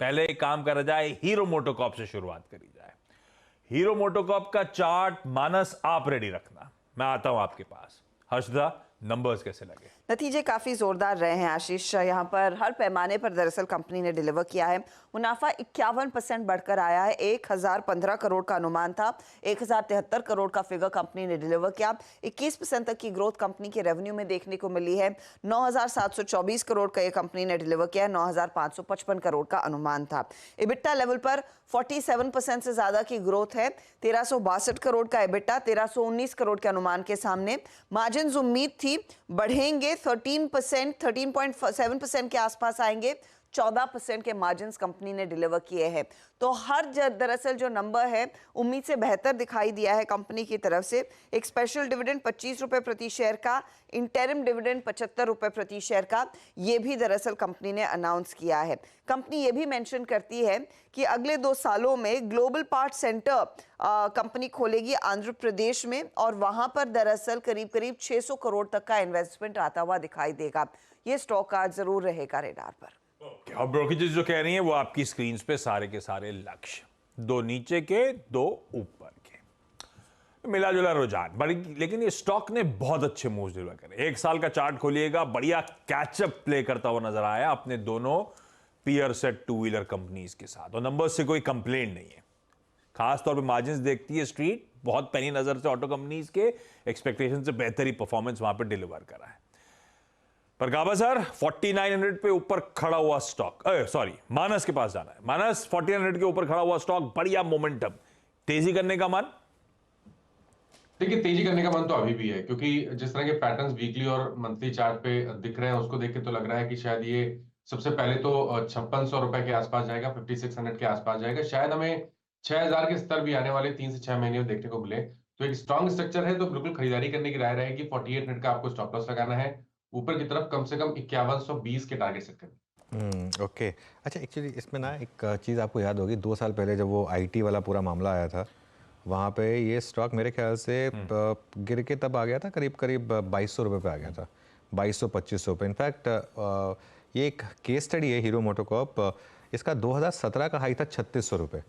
पहले एक काम करा जाए, हीरो मोटोकॉर्प से शुरुआत करी जाए। हीरो मोटोकॉर्प का चार्ट मानस आप रेडी रखना, मैं आता हूं आपके पास। हर्षदा, नंबर्स कैसे लगे? नतीजे काफ़ी ज़ोरदार रहे हैं आशीष। यहाँ पर हर पैमाने पर दरअसल कंपनी ने डिलीवर किया है। मुनाफा 51% बढ़कर आया है। 1015 करोड़ का अनुमान था, 1073 करोड़ का फिगर कंपनी ने डिलीवर किया। 21% तक की ग्रोथ कंपनी के रेवेन्यू में देखने को मिली है। 9724 करोड़ का ये कंपनी ने डिलीवर किया है। 9555 करोड़ का अनुमान था। इबिट्टा लेवल पर 47% से ज़्यादा की ग्रोथ है। 1362 करोड़ का इबिट्टा 1319 करोड़ के अनुमान के सामने। मार्जिन उम्मीद थी बढ़ेंगे, 13.7% के आसपास आएंगे। 14% के मार्जिन कंपनी ने डिलीवर किए हैं। तो हर दरअसल जो नंबर है उम्मीद से बेहतर दिखाई दिया है कंपनी की तरफ से। एक स्पेशल डिविडेंड 25 रुपए प्रति शेयर का, इंटरिम डिविडेंड 75 रुपए प्रति शेयर का, ये भी दरअसल कंपनी ने अनाउंस किया है। कंपनी ये भी मेंशन करती है कि अगले 2 सालों में ग्लोबल पार्ट सेंटर कंपनी खोलेगी आंध्र प्रदेश में, और वहां पर दरअसल करीब करीब 600 करोड़ तक का इन्वेस्टमेंट आता हुआ दिखाई देगा। ये स्टॉक आज जरूर रहेगा रेडार पर। अब ब्रोकरेज जो कह रही हैं वो आपकी स्क्रीन पे सारे के सारे लक्ष्य, 2 नीचे के 2 ऊपर के, मिला जुला रुझान बड़ी। लेकिन ये स्टॉक ने बहुत अच्छे मूव डिलीवर करे। 1 साल का चार्ट खोलिएगा, बढ़िया कैचअप प्ले करता हुआ नजर आया अपने दोनों पीयर सेट 2 व्हीलर कंपनीज के साथ, और नंबर्स से कोई कंप्लेंट नहीं है। खासतौर पे मार्जिन्स देखती है स्ट्रीट बहुत पैनी नजर से ऑटो कंपनीज के, एक्सपेक्टेशन से बेहतर ही परफॉर्मेंस वहां पे डिलीवर करा है। पर गाबा सर 4900 पे ऊपर खड़ा हुआ स्टॉक, सॉरी मानस के पास जाना है। मानस 4900 के ऊपर खड़ा हुआ स्टॉक, बढ़िया मोमेंटम, तेजी करने का मन? देखिए, तेजी करने का मन तो अभी भी है, क्योंकि जिस तरह के पैटर्न्स वीकली और मंथली चार्ट पे दिख रहे हैं उसको देख के तो लग रहा है कि शायद ये सबसे पहले तो 5600 रुपए के आसपास जाएगा, 5600 के आसपास जाएगा। शायद हमें 6000 के स्तर भी आने वाले 3 से 6 महीने में देखने को मिले। तो एक स्ट्रॉन्ग स्ट्रक्चर है, तो बिल्कुल खरीदारी करने की राय रहेगी। 4800 का आपको स्टॉप लॉस लगाना है, ऊपर की तरफ कम से कम 5120 के टारगेट सेट करना। ओके। अच्छा, एक्चुअली इसमें ना एक चीज़ आपको याद होगी, 2 साल पहले जब वो आईटी वाला पूरा मामला आया था, वहाँ पे ये स्टॉक मेरे ख्याल से गिर के तब आ गया था, करीब करीब 2200 रुपये पे आ गया था, 2200-2500 पे। इनफैक्ट ये एक केस स्टडी है हीरो मोटोकॉर्प, इसका 2017 का हाई था 3600 रुपये।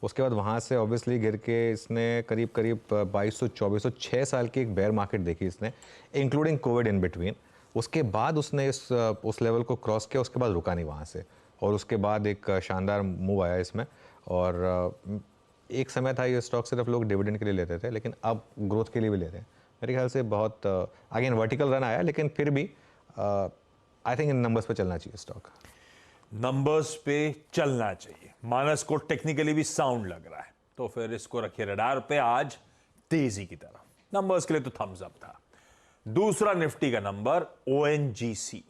उसके बाद वहाँ से ऑब्वियसली गिर के इसने करीब करीब 2200-2400, 6 साल की एक बेयर मार्केट देखी इसने, इंक्लूडिंग कोविड इन बिटवीन। उसके बाद उसने उस लेवल को क्रॉस किया, उसके बाद रुका नहीं वहाँ से, और उसके बाद एक शानदार मूव आया इसमें। और एक समय था ये स्टॉक सिर्फ लोग डिविडेंड के लिए लेते थे, लेकिन अब ग्रोथ के लिए भी ले रहे हैं। मेरे ख्याल से बहुत अगेन वर्टिकल रन आया, लेकिन फिर भी आई थिंक इन नंबर्स पे चलना चाहिए स्टॉक। नंबर्स पे चलना चाहिए। मानस को टेक्निकली भी साउंड लग रहा है, तो फिर इसको रखिए रडार पे आज तेजी की तरफ। नंबर्स के लिए तो थम्स अप था। दूसरा निफ्टी का नंबर ONGC।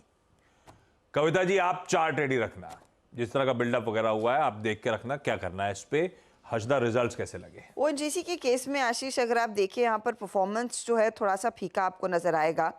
कविता जी, आप चार्ट रेडी रखना, जिस तरह का बिल्डअप वगैरह हुआ है आप देख के रखना क्या करना है इस पे। हर्षदा, रिजल्ट्स कैसे लगे? ONGC के केस में आशीष, अगर आप देखें यहाँ पर परफॉर्मेंस जो है थोड़ा सा फीका आपको नजर आएगा।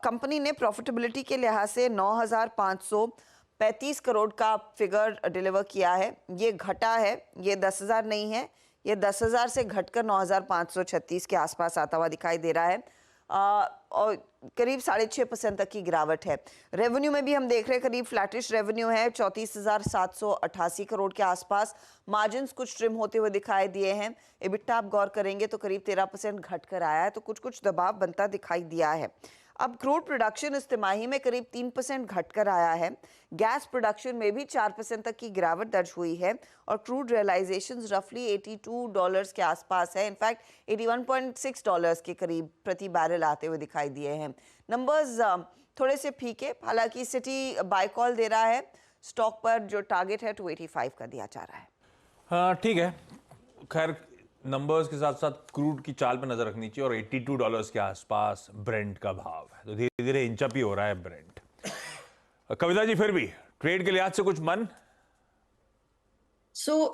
कंपनी ने प्रॉफिटेबिलिटी के लिहाज से 9535 करोड़ का फिगर डिलीवर किया है। ये घटा है, ये 10,000 नहीं है, ये 10,000 से घटकर 9536 के आसपास आता हुआ दिखाई दे रहा है। और करीब 6.5% तक की गिरावट है। रेवेन्यू में भी हम देख रहे हैं करीब फ्लैटिश रेवेन्यू है, 34,788 करोड़ के आसपास। मार्जिन्स कुछ ट्रिम होते हुए दिखाई दिए हैं। इबिट्टा आप गौर करेंगे तो करीब 13% घट कर आया है, तो कुछ कुछ दबाव बनता दिखाई दिया है। अब क्रूड प्रोडक्शन इस तिमाही में करीब 3% घटकर आया है। गैस प्रोडक्शन में भी 4% तक की गिरावट दर्ज हुई है, और क्रूड रियलाइजेशंस रफली $82 के आसपास है। इनफैक्ट $81.6 के करीब प्रति बैरल आते हुए दिखाई दिए हैं। नंबर्स थोड़े से फीके, हालांकि सिटी बाय कॉल दे रहा है। स्टॉक पर जो टारगेट है 285 का दिया जा रहा है। हाँ ठीक है, खैर नंबर्स के साथ साथ क्रूड की चाल पे नजर रखनी चाहिए, और $82 के आसपास ब्रेंट का भाव है, तो धीरे धीरे इंचअप ही हो रहा है ब्रेंट। कविता जी, फिर भी ट्रेड के लिहाज से कुछ मन?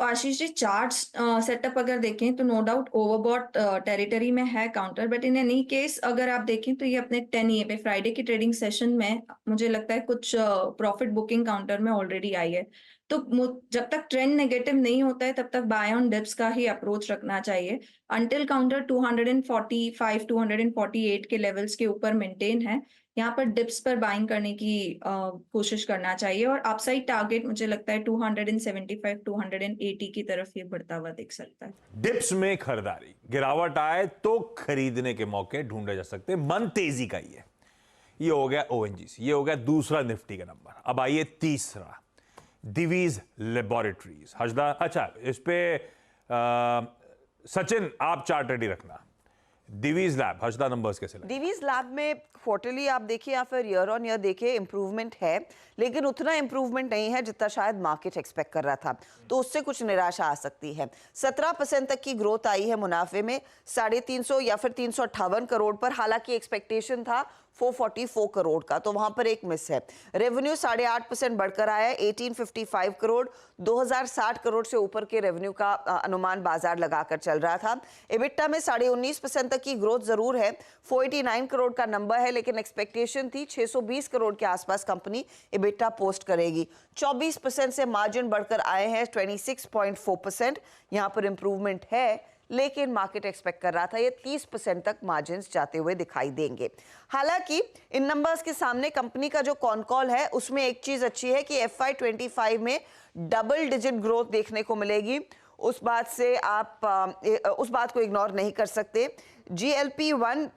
आशीष जी, चार्ट सेटअप अगर देखें तो नो डाउट ओवरबॉट टेरिटरी में है counter, but in any case अगर आप देखें तो ये अपने 10 EA पे फ्राइडे की ट्रेडिंग सेशन में मुझे लगता है कुछ प्रॉफिट बुकिंग काउंटर में ऑलरेडी आई है। तो जब तक ट्रेंड नेगेटिव नहीं होता है तब तक बाय ऑन डिप्स का ही अप्रोच रखना चाहिए अंटिल काउंटर 245 248 के लेवल्स के ऊपर मेंटेन है। यहाँ पर डिप्स पर बाइंग करने की कोशिश करना चाहिए और अपसाइड टारगेट मुझे लगता है 275 280 की तरफ ये बढ़ता हुआ दिख सकता है। डिप्स में खरीदारी, गिरावट आए तो खरीदने के मौके ढूंढे जा सकते हैं, मन तेजी का ही है। ये हो गया ओएनजीसी, ये हो गया दूसरा निफ्टी का नंबर। अब आइए तीसरा, दिवीज लेबोरेटरीज। हजदा, अच्छा इस पे सचिन आप चार्ट रेडी रखना। दिवीज लैब, हजदा नंबर्स कैसे लगे? दिवीज लैब में क्वार्टरली आप देखिए या फिर ईयर ऑन ईयर देखिए इंप्रूवमेंट है, लेकिन उतना इंप्रूवमेंट नहीं है जितना शायद मार्केट एक्सपेक्ट कर रहा था, तो उससे कुछ निराशा आ सकती है। 17% तक की ग्रोथ आई है मुनाफे में, 350 या फिर 358 करोड़ पर, हालांकि एक्सपेक्टेशन था 444 करोड़ का, तो वहां पर एक मिस है। रेवेन्यू 8.5% बढ़कर आया है, 1855 करोड़, 2060 करोड़ से ऊपर के रेवेन्यू का अनुमान बाजार लगाकर चल रहा था। एबिटा में 19.5% तक की ग्रोथ जरूर है, 489 करोड़ का नंबर है, लेकिन एक्सपेक्टेशन थी 620 करोड़ के आसपास कंपनी एबिटा पोस्ट करेगी। 24% से मार्जिन बढ़कर आए हैं 26.4%, यहां पर इंप्रूवमेंट है, लेकिन मार्केट एक्सपेक्ट कर रहा था ये 30% तक मार्जिन जाते हुए दिखाई देंगे। हालांकि इन नंबर्स के सामने कंपनी का जो कॉन कॉल है उसमें एक चीज अच्छी है कि FY25 में डबल डिजिट ग्रोथ देखने को मिलेगी। उस बात से आप उस बात को इग्नोर नहीं कर सकते। GLP-1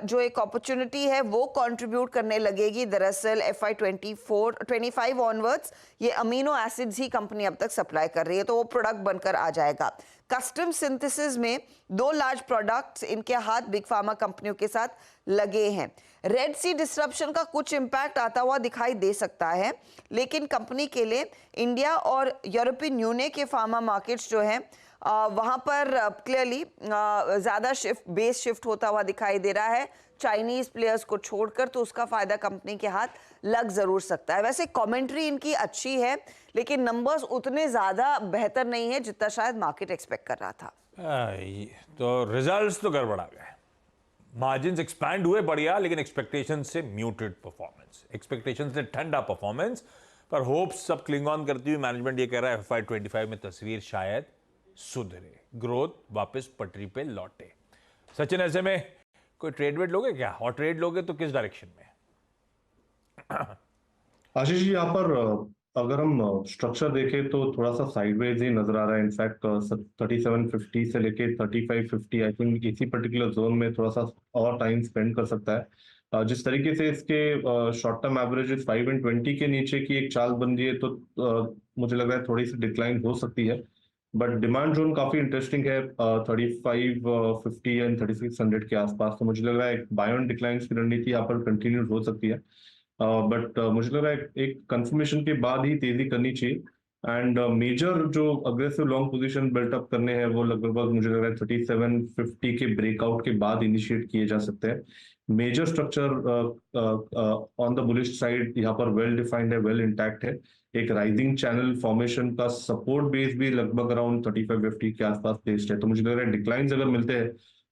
जो एक अपॉर्चुनिटी है वो कंट्रीब्यूट करने लगेगी। दरअसल FY25 ऑनवर्ड्स ये अमीनो एसिड्स ही कंपनी अब तक सप्लाई कर रही है, तो वो प्रोडक्ट बनकर आ जाएगा। कस्टम सिंथेसिस में 2 लार्ज प्रोडक्ट्स इनके हाथ बिग फार्मा कंपनियों के साथ लगे हैं। रेड सी डिसरप्शन का कुछ इम्पैक्ट आता हुआ दिखाई दे सकता है, लेकिन कंपनी के लिए इंडिया और यूरोपियन यूनियन के फार्मा मार्केट्स जो हैं वहां पर क्लियरली ज्यादा बेस शिफ्ट होता हुआ दिखाई दे रहा है चाइनीज प्लेयर्स को छोड़कर, तो उसका फायदा कंपनी के हाथ लग जरूर सकता है। वैसे कमेंट्री इनकी अच्छी है, लेकिन नंबर्स उतने ज्यादा बेहतर नहीं है जितना शायद मार्केट एक्सपेक्ट कर रहा था। तो रिजल्ट्स तो गड़बड़ा गए, मार्जिन्स एक्सपैंड हुए बढ़िया, लेकिन एक्सपेक्टेशन से म्यूटेड परफॉर्मेंस, एक्सपेक्टेशन से ठंडा परफॉर्मेंस, पर होप्स सब क्लिंग ऑन करती हुई मैनेजमेंट ये कह रहा है FY25 में तस्वीर शायद सुधरे, ग्रोथ वापस पटरी पे लौटे। सचिन, ऐसे में कोई ट्रेड वेड लोगे क्या, और ट्रेड लोगे तो किस डायरेक्शन में? आशीष जी, यहाँ पर अगर हम स्ट्रक्चर देखें तो थोड़ा सा साइडवेज ही नजर आ रहा है। इनफैक्ट 3750 से लेके 3550 आई थिंक इसी पर्टिकुलर जोन में थोड़ा सा और टाइम स्पेंड कर सकता है। जिस तरीके से इसके शॉर्ट टर्म एवरेजेस 5 and 20 के नीचे की एक चाल बन रही है, तो मुझे लग रहा है थोड़ी सी डिक्लाइन हो सकती है, बट डिमांड जोन काफी इंटरेस्टिंग है 3550 एंड 3600 के आसपास, तो मुझे लग रहा है बाय ऑन डिक्लाइन की रणनीति यहाँ पर कंटिन्यू हो सकती है। बट मुझे लग रहा है एक कंफर्मेशन के बाद ही तेजी करनी चाहिए, एंड मेजर जो अग्रेसिव लॉन्ग पोजीशन बिल्टअप करने हैं वो लगभग मुझे लग रहा है 3750 के ब्रेकआउट के बाद इनिशिएट किए जा सकते हैं। Major structure on the bullish side यहाँ पर वेल डिफाइंड है, वेल इंटैक्ट है। एक राइजिंग चैनल फॉर्मेशन का सपोर्ट बेस भी लगभग अराउंड 3550 के आसपास बेस्ड है, तो मुझे लग रहा है डिक्लाइंस अगर मिलते हैं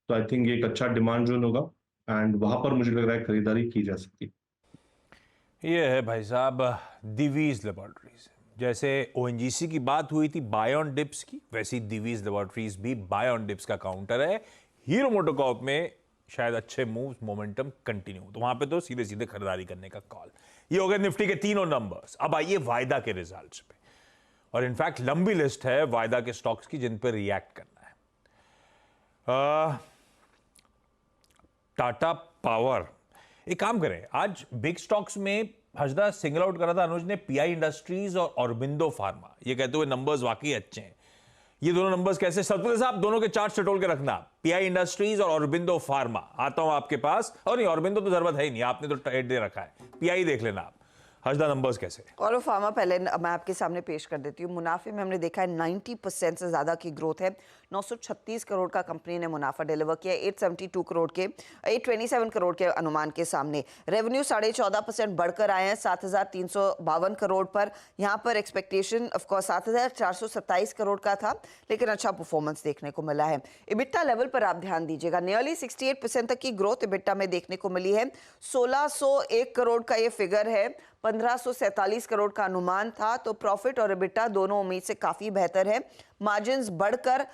तो आई थिंक एक अच्छा डिमांड जोन होगा, एंड वहां पर मुझे लग रहा है खरीदारी की जा सकती है। ये है भाई साहब दिवीज लेबोरेटरीज। जैसे ओएनजीसी की बात हुई थी बाय ऑन डिप्स की, वैसी दिवीज लेबोरेटरीज भी बाय ऑन डिप्स का काउंटर है। हीरो मोटोकॉर्प में शायद अच्छे मूव मोमेंटम कंटिन्यू, तो वहां पे तो सीधे सीधे खरीदारी करने का कॉल। ये हो गए निफ्टी के तीनों नंबर्स। अब आइए वायदा के रिजल्ट्स पे, और इनफैक्ट लंबी लिस्ट है वायदा के स्टॉक्स की जिन पर रिएक्ट करना है। टाटा पावर, एक काम करें, आज बिग स्टॉक्स में हजदा सिंगल आउट करा था अनुज ने पीआई इंडस्ट्रीज और ऑरबिंदो फार्मा, ये कहते हुए नंबर्स वाकई अच्छे हैं। ये दोनों नंबर्स कैसे, सतपुर साहब दोनों के चार्ट टटोल के रखना, पीआई इंडस्ट्रीज और ऑरबिंदो फार्मा। आता हूं आपके पास, और नहीं ऑरबिंदो तो जरूरत है ही नहीं, आपने तो ट्रेड दे रखा है, पीआई देख लेना आप। हजदा नंबर्स कैसे? और फार्मा पहले मैं आपके सामने पेश कर देती हूँ। मुनाफे में हमने देखा है 90% से ज़्यादा की ग्रोथ है। 936 करोड़ का कंपनी ने मुनाफा डिलीवर किया, 872 करोड़ के 827 करोड़ के अनुमान के सामने। रेवेन्यू 14.5% बढ़कर आए हैं 7352 करोड़ पर। यहाँ पर एक्सपेक्टेशन ऑफकोर्स 7427 करोड़ का था, लेकिन अच्छा परफॉर्मेंस देखने को मिला है। इबिटा लेवल पर आप ध्यान दीजिएगा, नियरली 68% तक की ग्रोथ इबिटा में देखने को मिली है। 1601 करोड़ का ये फिगर है, 1547 करोड़ का अनुमान था, तो प्रॉफिट और EBITDA दोनों उम्मीद से काफी बेहतर है। मार्जिन्स बढ़कर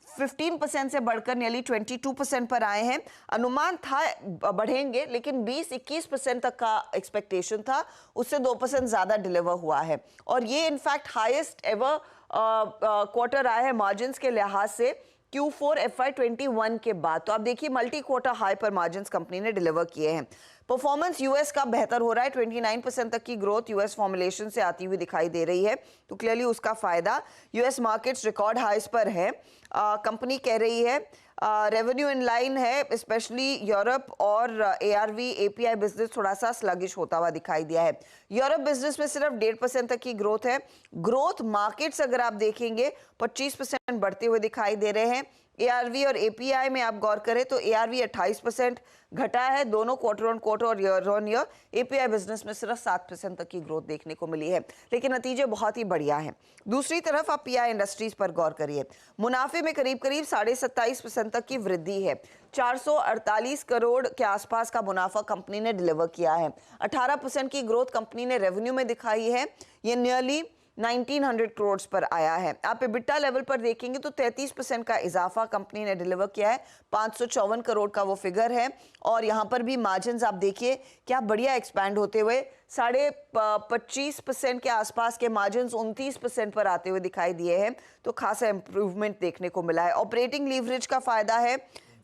15% से बढ़कर नियरली 22% पर आए हैं। अनुमान था बढ़ेंगे, लेकिन 20-21% तक का एक्सपेक्टेशन था, उससे 2% ज्यादा डिलीवर हुआ है और ये इनफैक्ट हाईएस्ट एवर क्वार्टर आया है मार्जिन्स के लिहाज से Q4 FY21 के बाद। तो आप देखिए मल्टी क्वार्टर हाई पर मार्जिन्स कंपनी ने डिलीवर किए हैं। परफॉर्मेंस यूएस का बेहतर हो रहा है, 29% तक की ग्रोथ यूएस फॉर्मुलेशन से आती हुई दिखाई दे रही है, तो क्लियरली उसका फायदा यूएस मार्केट्स रिकॉर्ड हाइस पर है। कंपनी कह रही है रेवेन्यू इन लाइन है, स्पेशली यूरोप और ARV API बिजनेस थोड़ा सा स्लगिश होता हुआ दिखाई दिया है। यूरोप बिजनेस में सिर्फ 1.5% तक की ग्रोथ है। ग्रोथ मार्केट्स अगर आप देखेंगे 25% बढ़ते हुए दिखाई दे रहे हैं। ARV और API में आप गौर करें तो ARV 28% घटा है दोनों क्वार्टर ऑन क्वार्टर और year on year. API business में सिर्फ 7% तक की ग्रोथ देखने को मिली है, लेकिन नतीजे बहुत ही बढ़िया हैं। दूसरी तरफ आप PI इंडस्ट्रीज पर गौर करिए, मुनाफे में करीब 27.5% तक की वृद्धि है। 448 करोड़ के आसपास का मुनाफा कंपनी ने डिलीवर किया है। 18% की ग्रोथ कंपनी ने रेवेन्यू में दिखाई है, ये नियरली 1900 करोड़ पर आया है। आप EBITDA लेवल पर देखेंगे तो 33% का इजाफा कंपनी ने डिलीवर किया है, 554 करोड़ का वो फिगर है और यहाँ पर भी मार्जिन्स आप देखिए क्या बढ़िया एक्सपैंड होते हुए 25.5% के आसपास के मार्जिन्स 29% पर आते हुए दिखाई दिए हैं, तो खासा इंप्रूवमेंट देखने को मिला है। ऑपरेटिंग लीवरेज का फायदा है,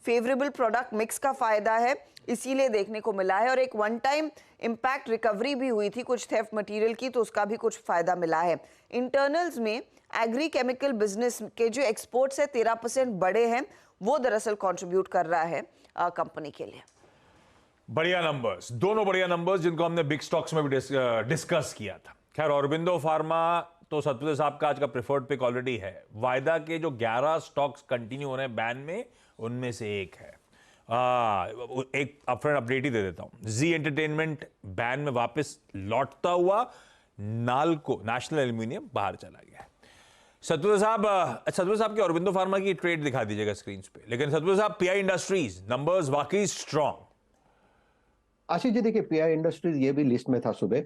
फेवरेबल प्रोडक्ट मिक्स का फायदा है, इसीलिए देखने को मिला है और एक वन टाइम इंपैक्ट रिकवरी भी हुई थी कुछ थेफ्ट मटेरियल की, तो उसका भी कुछ फायदा मिला है। इंटरनल्स में एग्री केमिकल बिजनेस के जो एक्सपोर्ट्स है 13% बढ़े हैं, वो दरअसल कंट्रीब्यूट कर रहा है कंपनी के लिए। बढ़िया नंबर्स, दोनों बढ़िया नंबर्स जिनको हमने बिग स्टॉक्स में भी डिस्कस किया था। खैर औरबिंदो फार्मा तो सतपुते साहब का आज का प्रेफर्ड पिक ऑलरेडी है। वायदा के जो 11 स्टॉक्स कंटिन्यू हो रहे हैं बैन में, उनमें से एक है। एक अपफ्रंट अपडेट ही दे देता हूं, जी एंटरटेनमेंट बैन में वापस लौटता हुआ नाल्को नेशनल एल्यूमिनियम बाहर चला गया है। सतपुते साहब के औरबिंदो फार्मा की ट्रेड दिखा दीजिएगा स्क्रीन पे। लेकिन सतपुते साहब PI इंडस्ट्रीज नंबर्स वाकई स्ट्रॉन्ग। आशीष जी देखिए PI इंडस्ट्रीज ये भी लिस्ट में था सुबह,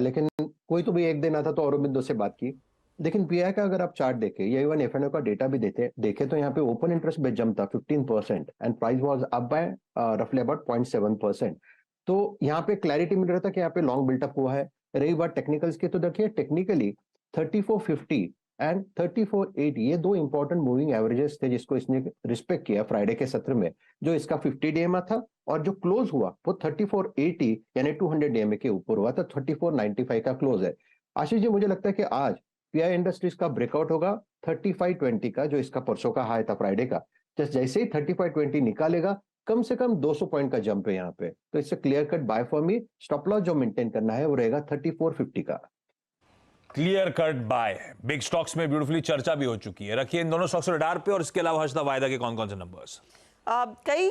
लेकिन कोई तो भी एक दिन आता तो औरबिंदो से बात की। लेकिन PI का अगर आप चार्ट देखें या इवन FNO का डेटा भी देखे तो यहाँ पे ओपन इंटरेस्ट बेस जंप था 15% and price was up by रफली अबाउट 0.7%। तो यहाँ पे क्लैरिटी मिल रहा था कि यहाँ पे लॉन्ग बिल्टअप हुआ है। रही बात टेक्निकल्स की तो देखिए टेक्निकली 3450 एंड 3480 ये दो इंपॉर्टेंट मूविंग एवरेजेस थे जिसको इसने रिस्पेक्ट किया फ्राइडे के सत्र में। जो इसका 50 DMA था और जो क्लोज हुआ वो 3480 यानी 200 DMA के ऊपर हुआ था, 3495 का क्लोज है। आशीष जी मुझे लगता है कि आज PI इंडस्ट्रीज का ब्रेकआउट होगा 3520 का, जो इसका परसों का हाई था फ्राइडे का। जैसे ही 3520 निकालेगा कम से कम 200 पॉइंट का जंप है यहाँ पे, तो इससे clear cut by for me. Stop loss जो मेंटेन करना है वो रहेगा 3450 का। क्लियर कट बाय है। बिग स्टॉक्स में ब्यूटीफुली चर्चा भी हो चुकी है। रखिए इन दोनों स्टॉक्स रडार पे और इसके अलावा हर्षदा वायदा के कौन कौन से नंबर्स? कई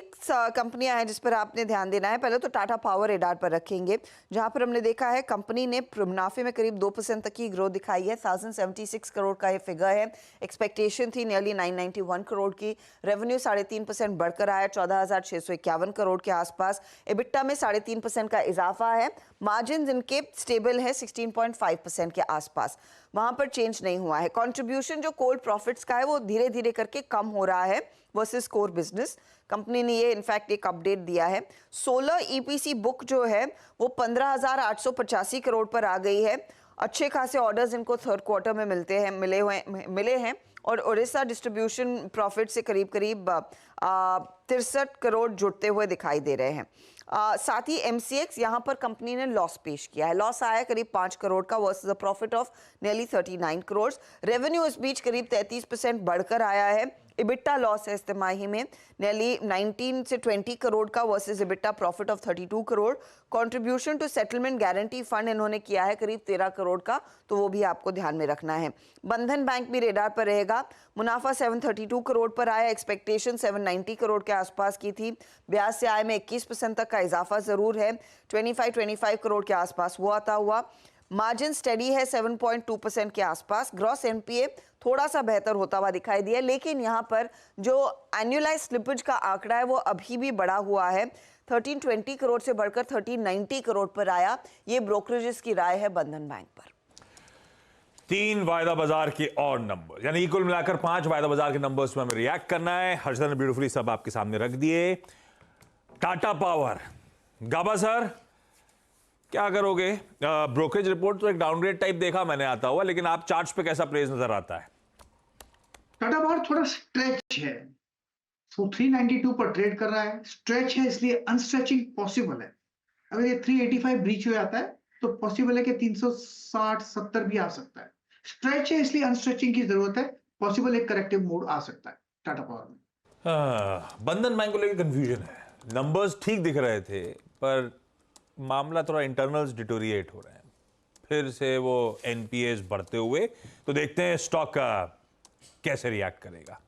कंपनियां हैं जिस पर आपने ध्यान देना है। पहले तो टाटा पावर रडार पर रखेंगे, जहां पर हमने देखा है कंपनी ने मुनाफे में करीब 2% तक की ग्रोथ दिखाई है। 1076 करोड़ का ये फिगर है। एक्सपेक्टेशन थी नियरली 991 करोड़ की। रेवेन्यू 3.5% बढ़कर आया 14,651 करोड़ के आसपास। EBITDA में 3.5% का इजाफा है। मार्जिन इनके स्टेबल है 16.5% के आसपास, वहां पर चेंज नहीं हुआ है। कंट्रीब्यूशन जो कोल प्रॉफिट्स का है वो धीरे धीरे करके कम हो रहा है वर्सेस कोर बिजनेस। कंपनी ने ये इनफैक्ट एक अपडेट दिया है। 16 EPC बुक जो है वो 15,885 करोड़ पर आ गई है। अच्छे खासे ऑर्डर्स इनको थर्ड क्वार्टर में मिले हैं और ओडिशा डिस्ट्रीब्यूशन प्रॉफिट से करीब 63 करोड़ जुड़ते हुए दिखाई दे रहे हैं। साथ ही MCX यहाँ पर कंपनी ने लॉस पेश किया है। लॉस आया करीब 5 करोड़ का versus a profit of nearly 39 crore. Revenue इस बीच करीब 33% बढ़कर आया है। EBITDA लॉस है इस तिमाही में नियरली 19 से 20 करोड़ का versus EBITDA profit of 32 crore. Contribution to settlement guarantee fund इन्होंने किया है करीब 13 करोड़ का, तो वो भी आपको ध्यान में रखना है। बंधन बैंक भी रेडार पर रहेगा। मुनाफा 732 करोड़ पर आया। एक्सपेक्टेशन 790 करोड़ के आसपास की थी। ब्याज से आय में 21% तक का इजाफा जरूर है। 25 करोड़ के आसपास वो आता हुआ। मार्जिन स्टेडी है 7.2% के आसपास। ग्रॉस NPA थोड़ा सा बेहतर होता हुआ दिखाई दिया, लेकिन यहाँ पर जो एनुअलाइज स्लिपेज का आंकड़ा है वो अभी भी बढ़ा हुआ है। 1320 करोड़ से बढ़कर 1390 करोड़ पर आया। ये ब्रोकरेजेस की राय है बंधन बैंक पर। 3 वायदा बाजार के और नंबर, यानी कि कुल मिलाकर 5 वायदा बाजार के नंबर्स में हमें रिएक्ट करना है। हर्षदा ने ब्यूटीफुली सब आपके सामने रख दिए। टाटा पावर, गाबा सर क्या करोगे? ब्रोकरेज रिपोर्ट तो एक डाउनग्रेड टाइप देखा मैंने आता हुआ, लेकिन आप चार्ट्स पे कैसा प्लेस नजर आता है? टाटा पावर थोड़ा स्ट्रेच है, तो 392 पर ट्रेड कर रहा है। स्ट्रेच है इसलिए अनस्ट्रेचिंग पॉसिबल है। अगर ये 385 ब्रीच हो जाता है तो पॉसिबल है कि 360-70 भी आ सकता है। स्ट्रेच है इसलिए अनस्ट्रेचिंग की जरूरत है। पॉसिबल एक करेक्टिव मोड आ सकता है टाटा पावर में। बंधन बैंक को लेकर कंफ्यूजन है। नंबर्स ठीक दिख रहे थे पर मामला थोड़ा इंटरनल्स डिटोरिएट हो रहे हैं, फिर से वो एनपीएस बढ़ते हुए, तो देखते हैं स्टॉक कैसे रिएक्ट करेगा।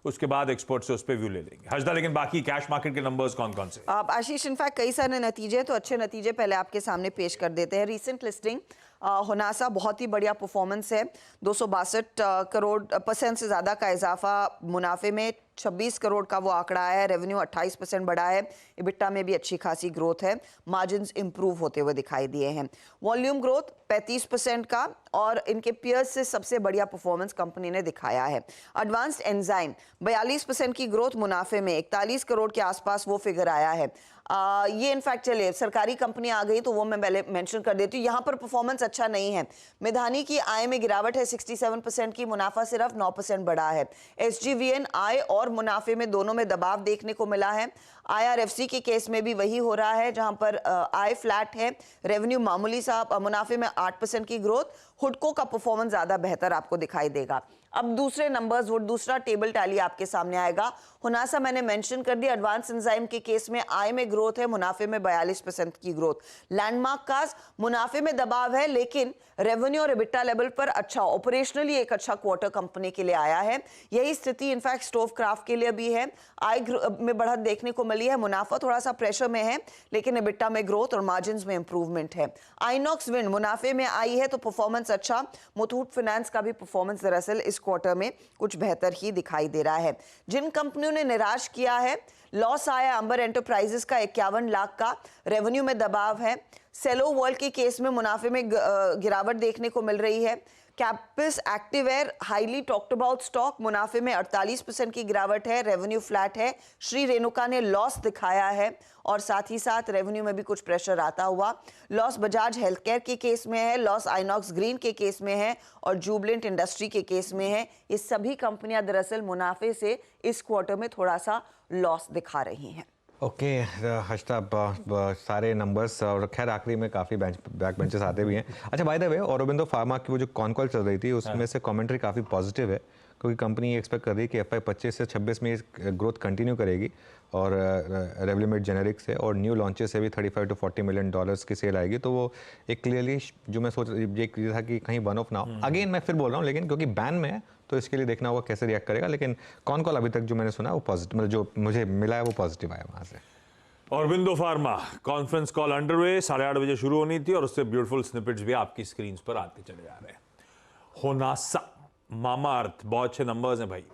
उसके बाद एक्सपर्ट से उस पर व्यू ले लेंगे। हर्षदा, लेकिन बाकी कैश मार्केट के नंबर्स कौन कौन से? आशीष, इनफैक्ट कई सारे नतीजे, तो अच्छे नतीजे पहले आपके सामने पेश कर देते हैं। रीसेंट लिस्टिंग होनासा बहुत ही बढ़िया परफॉर्मेंस है। 262 करोड़ % से ज़्यादा का इजाफा मुनाफे में, 26 करोड़ का वो आंकड़ा है। रेवेन्यू 28% बढ़ा है। इबिट्टा में भी अच्छी खासी ग्रोथ है। मार्जिन्स इंप्रूव होते हुए दिखाई दिए हैं। वॉल्यूम ग्रोथ 35% का, और इनके पीयर्स से सबसे बढ़िया परफॉर्मेंस कंपनी ने दिखाया है। एडवांस्ड एंजाइम 42% की ग्रोथ मुनाफे में, 41 करोड़ के आसपास वो फिगर आया है। ये इनफैक्ट चलिए सरकारी कंपनी आ गई तो वो मैं पहले मेंशन कर देती हूँ। यहाँ पर परफॉर्मेंस अच्छा नहीं है। मेधानी की आय में गिरावट है 67% की, मुनाफा सिर्फ 9% बढ़ा है। एसजीवीएन आय और मुनाफे में दोनों में दबाव देखने को मिला है। आईआरएफसी के केस में भी वही हो रहा है, जहां पर आय फ्लैट है, रेवेन्यू मामूली सा, मुनाफे में 8% की ग्रोथ। हुडको का परफॉर्मेंस ज्यादा बेहतर आपको दिखाई देगा। अब दूसरे नंबर्स, वो दूसरा टेबल टैली आपके सामने आएगा। हुनासा मैंने मेंशन कर दिया। एडवांस एंजाइम के केस में आय में ग्रोथ है, मुनाफे में 42% की ग्रोथ। लैंडमार्क का मुनाफे में दबाव है, लेकिन रेवेन्यू और इबिट्टा लेवल पर अच्छा, ऑपरेशनली एक अच्छा क्वार्टर कंपनी के लिए आया है। यही स्थिति इनफैक्ट स्टोव क्राफ्ट के लिए भी है। आय में बढ़त देखने को मिली है, मुनाफा थोड़ा सा प्रेशर में है, लेकिन इबिट्टा में ग्रोथ और मार्जिन्स में इंप्रूवमेंट है। आइनॉक्स विंड मुनाफे में आई है तो परफॉर्मेंस अच्छा। मुथूट फाइनेंस का भी परफॉर्मेंस दरअसल इस क्वार्टर में कुछ बेहतर ही दिखाई दे रहा है। जिन कंपनियों ने निराश किया है, लॉस आया अंबर एंटरप्राइजेस का 51 लाख का, रेवेन्यू में दबाव है। सेलो वर्ल्ड के केस में मुनाफे में गिरावट देखने को मिल रही है। कैपिस एक्टिववेयर हाईली टॉक्ड अबाउट स्टॉक, मुनाफे में 48% की गिरावट है, रेवेन्यू फ्लैट है। श्री रेणुका ने लॉस दिखाया है और साथ ही साथ रेवेन्यू में भी कुछ प्रेशर आता हुआ। लॉस बजाज हेल्थ केयर के केस में है, लॉस आइनॉक्स ग्रीन के केस में है और जुबलेंट इंडस्ट्री के केस में है। ये सभी कंपनियां दरअसल मुनाफे से इस क्वार्टर में थोड़ा सा लॉस दिखा रही हैं। ओके हर्षदा, सारे नंबर्स और खैर आखिरी में काफ़ी बैक बेंचेस आते भी हैं। अच्छा, by the way, Aurobindo pharma की वो जो कॉल चल रही थी उसमें से कमेंट्री काफ़ी पॉजिटिव है, क्योंकि कंपनी एक्सपेक्ट कर रही है कि FY 25 से 26 में ग्रोथ कंटिन्यू करेगी और रेवलिमेड जेनेरिक से और न्यू लॉन्चेस से भी $35 to $40 मिलियन की सेल आएगी। तो वो एक क्लियरली, जो मैं सोच ये था कि कहीं वन ऑफ ना हो। अगेन मैं फिर बोल रहा हूँ, लेकिन क्योंकि बैन में है तो इसके लिए देखना होगा कैसे रिएक्ट करेगा। लेकिन कॉल अभी तक जो मैंने सुना वो पॉजिटिव, मतलब जो मुझे मिला है वो पॉजिटिव आया वहाँ से। Aurobindo pharma conference call underway, 8:30 बजे शुरू होनी थी और उससे ब्यूटीफुल स्निपेट्स भी आपकी स्क्रीन पर आते चले जा रहे हैं। होनासा, मामाअर्थ, बहुत अच्छे नंबर्स हैं भाई।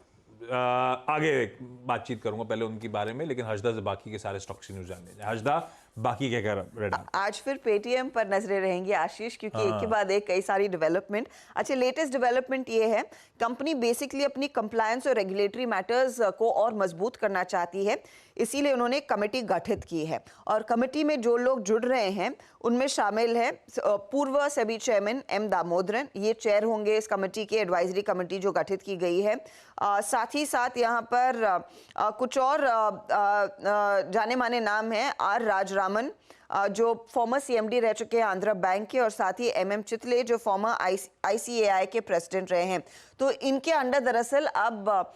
आगे बातचीत करूंगा पहले उनके बारे में, लेकिन हर्षदा से बाकी के सारे स्टॉक्स की न्यूज जानने हैं। हर्षदा, बाकी क्या कह रहा? आज फिर पेटीएम पर नजरें रहेंगी आशीष, क्योंकि एक के बाद एक कई सारी डेवलपमेंट। अच्छा, लेटेस्ट डेवलपमेंट ये है, कंपनी बेसिकली अपनी कंप्लायंस और रेगुलेटरी मैटर्स को और मजबूत करना चाहती है, इसीलिए उन्होंने कमेटी गठित की है। और कमेटी में जो लोग जुड़ रहे हैं उनमें शामिल है पूर्व सेबी चेयरमैन M दामोदरन, ये चेयर होंगे इस कमेटी के, एडवाइजरी कमेटी जो गठित की गई है। साथ ही साथ यहाँ पर कुछ और जाने माने नाम हैं। R राजरामन, जो फॉर्मर CMD रह चुके हैं आंध्रा बैंक के, और साथ ही MM चितले, जो फॉर्मर ICAI के प्रेसिडेंट रहे हैं। तो इनके अंडर दरअसल अब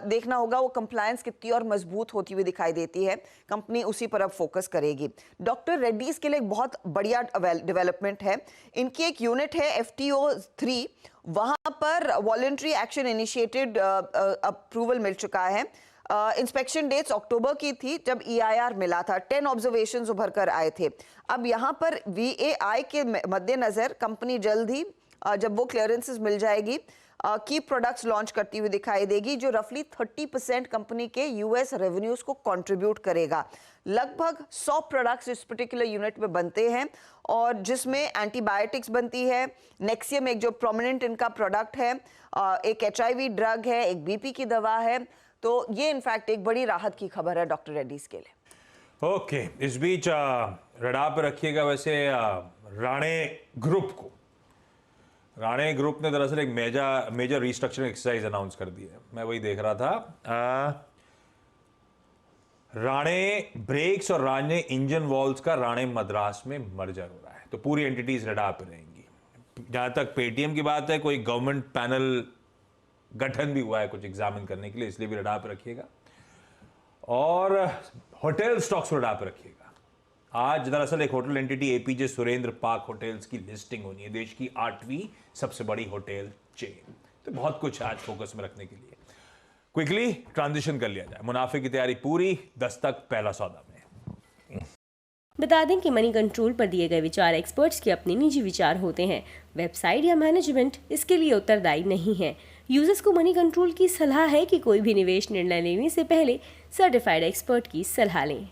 देखना होगा वो कंप्लायंस कितनी और मजबूत होती हुई दिखाई देती है। कंपनी उसी पर अब फोकस करेगी। डॉक्टर रेड्डीज के लिए एक बहुत बढ़िया डेवलपमेंट है। इनकी एक यूनिट है FTO 3, वहां पर वॉलंटरी एक्शन इनिशिएटेड अप्रूवल मिल चुका है। इंस्पेक्शन डेट्स अक्टूबर की थी जब EIR मिला था, 10 ऑब्जर्वेशंस उभर कर आए थे। अब यहाँ पर VAI के मद्देनजर कंपनी जल्द ही जब वो क्लियरेंसेस मिल जाएगी, की प्रोडक्ट्स लॉन्च करती हुई दिखाई देगी, जो रफली 30% कंपनी के यूएस रेवेन्यूज को कंट्रीब्यूट करेगा। लगभग 100 प्रोडक्ट्स इस पर्टिकुलर यूनिट में बनते हैं और जिसमें एंटीबायोटिक्स बनती है, नेक्सियम एक जो प्रोमिनेंट इनका प्रोडक्ट है, एक HIV ड्रग है, एक BP की दवा है। तो ये इनफैक्ट एक बड़ी राहत की खबर है डॉक्टर रेड्डीज के लिए। ओके, इस बीच रडार पर रखिएगा वैसे राणे ग्रुप को। राणे ग्रुप ने दरअसल एक मेजर रिस्ट्रक्चरिंग एक्सरसाइज अनाउंस कर दी है। मैं वही देख रहा था। राणे ब्रेक्स और राणे इंजन वॉल्व्स का राणे मद्रास में मर्जर हो रहा है, तो पूरी एंटिटीज रडार पर रहेंगी। जहां तक पेटीएम की बात है, कोई गवर्नमेंट पैनल गठन भी हुआ है कुछ एग्जामिन करने के लिए, इसलिए भी रडार पर रखिएगा। और होटल स्टॉक्स रडार पर रखिएगा। आज दरअसल एक hotel entity APJ Surendra park hotels की लिस्टिंग होनी है, देश की 8वीं सबसे बड़ी होटल चेन। तो बहुत कुछ आज फोकस में रखने के लिए क्विकली ट्रांजिशन कर लिया जाए। मुनाफे की तैयारी पूरी, 10 तक पहला सौदा में। बता दें कि मनी कंट्रोल पर दिए गए विचार एक्सपर्ट्स के अपने निजी विचार होते हैं। वेबसाइट या मैनेजमेंट इसके लिए उत्तरदायी नहीं है। यूजर्स को मनी कंट्रोल की सलाह है कि कोई भी निवेश निर्णय लेने से पहले सर्टिफाइड एक्सपर्ट की सलाह लें।